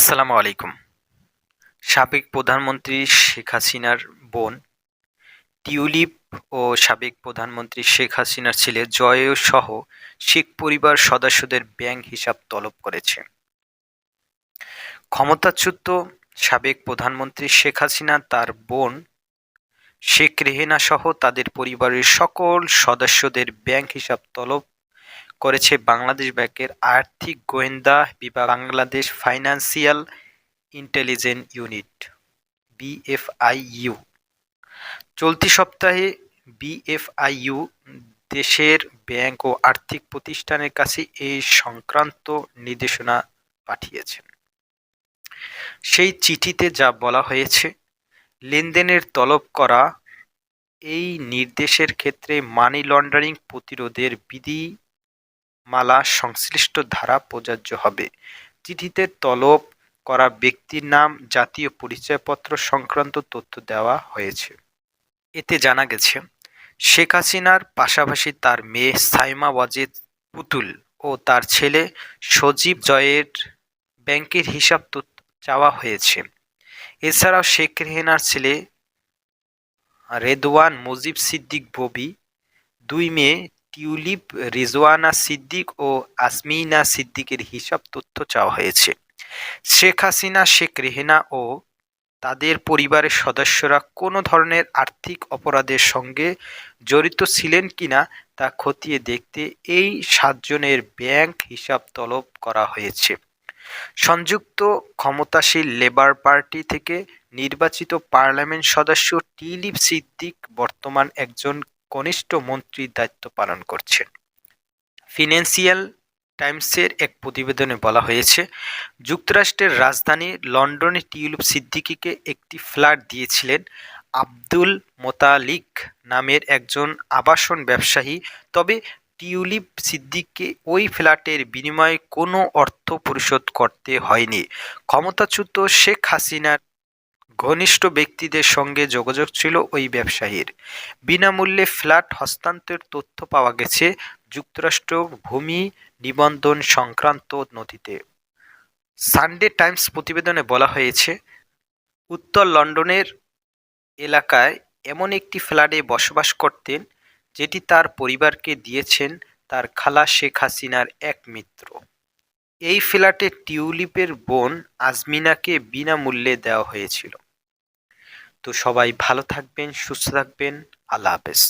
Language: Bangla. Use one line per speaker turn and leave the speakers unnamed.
আসসালামু আলাইকুম। সাবেক প্রধানমন্ত্রী শেখ হাসিনার বোন টিউলিপ ও সাবেক প্রধানমন্ত্রী শেখ হাসিনার ছেলে জয়সহ শেখ পরিবার সদস্যদের ব্যাংক হিসাব তলব করেছে। ক্ষমতাচ্যুত সাবেক প্রধানমন্ত্রী শেখ হাসিনা তার বোন শেখ রেহেনা সহ তাদের পরিবারের সকল সদস্যদের ব্যাংক হিসাব তলব করেছে বাংলাদেশ ব্যাংকের আর্থিক গোয়েন্দা বিভাগ Bangladesh financial intelligence unit BFIU. চলতি সপ্তাহে বিএফআইইউ দেশের ব্যাংক ও আর্থিক প্রতিষ্ঠানের কাছে এই সংক্রান্ত নির্দেশনা পাঠিয়েছেন। সেই চিঠিতে যা বলা হয়েছে, লেনদেনের তলব করা এই নির্দেশের ক্ষেত্রে মানি লন্ডারিং প্রতিরোধের বিধিমালা সংশ্লিষ্ট ধারা প্রযোজ্য হবে। চিঠিতে তলব করা ব্যক্তির নাম, জাতীয় পরিচয়পত্র সংক্রান্ত তথ্য দেওয়া হয়েছে। এতে জানা গেছে, শেখ হাসিনার পাশাপাশি তার মেয়ে সাইমা ওয়াজেদ পুতুল ও তার ছেলে সজীব জয়ের ব্যাংকের হিসাব চাওয়া হয়েছে। এছাড়াও শেখ রেহেনার ছেলে রেদওয়ান মুজিব সিদ্দিক ববি, দুই মেয়ে টিউলিপ রিজওয়ানা সিদ্দিক ও আসমিনা সিদ্দিকের হিসাব তথ্য চাওয়া হয়েছে। শেখ হাসিনা, শেখ রেহেনা ও তাদের পরিবারের সদস্যরা কোনো ধরনের আর্থিক অপরাধের সঙ্গে জড়িত ছিলেন কিনা তা খতিয়ে দেখতে এই 7 জনের ব্যাংক হিসাব তলব করা হয়েছে। সংযুক্ত ক্ষমতাসীন লেবার পার্টি থেকে নির্বাচিত পার্লামেন্ট সদস্য টিউলিপ সিদ্দিক বর্তমান একজন কনিষ্ঠ মন্ত্রীর দায়িত্ব পালন করছেন। ফিনান্সিয়াল টাইমসের এক প্রতিবেদনে বলা হয়েছে, যুক্তরাষ্ট্রের রাজধানী লন্ডনে টিউলিপ সিদ্দিকীকে একটি ফ্ল্যাট দিয়েছিলেন আব্দুল মোতালিক নামের একজন আবাসন ব্যবসায়ী। তবে টিউলিপ সিদ্দিককে ওই ফ্ল্যাটের বিনিময়ে কোনো অর্থ পরিশোধ করতে হয়নি। ক্ষমতাচ্যুত শেখ হাসিনার ঘনিষ্ঠ ব্যক্তিদের সঙ্গে যোগাযোগ ছিল ওই ব্যবসায়ীর। বিনামূল্যে ফ্ল্যাট হস্তান্তরের তথ্য পাওয়া গেছে যুক্তরাষ্ট্র ভূমি নিবন্ধন সংক্রান্ত নথিতে। সানডে টাইমস প্রতিবেদনে বলা হয়েছে, উত্তর লন্ডনের এলাকায় এমন একটি ফ্ল্যাটে বসবাস করতেন, যেটি তার পরিবারকে দিয়েছেন তার খালা শেখ হাসিনার এক মিত্র। এই ফ্ল্যাটে টিউলিপের বোন আজমিনাকে বিনামূল্যে দেওয়া হয়েছিল। তো সবাই ভালো থাকবেন, সুস্থ থাকবেন। আল্লাহ হাফেজ।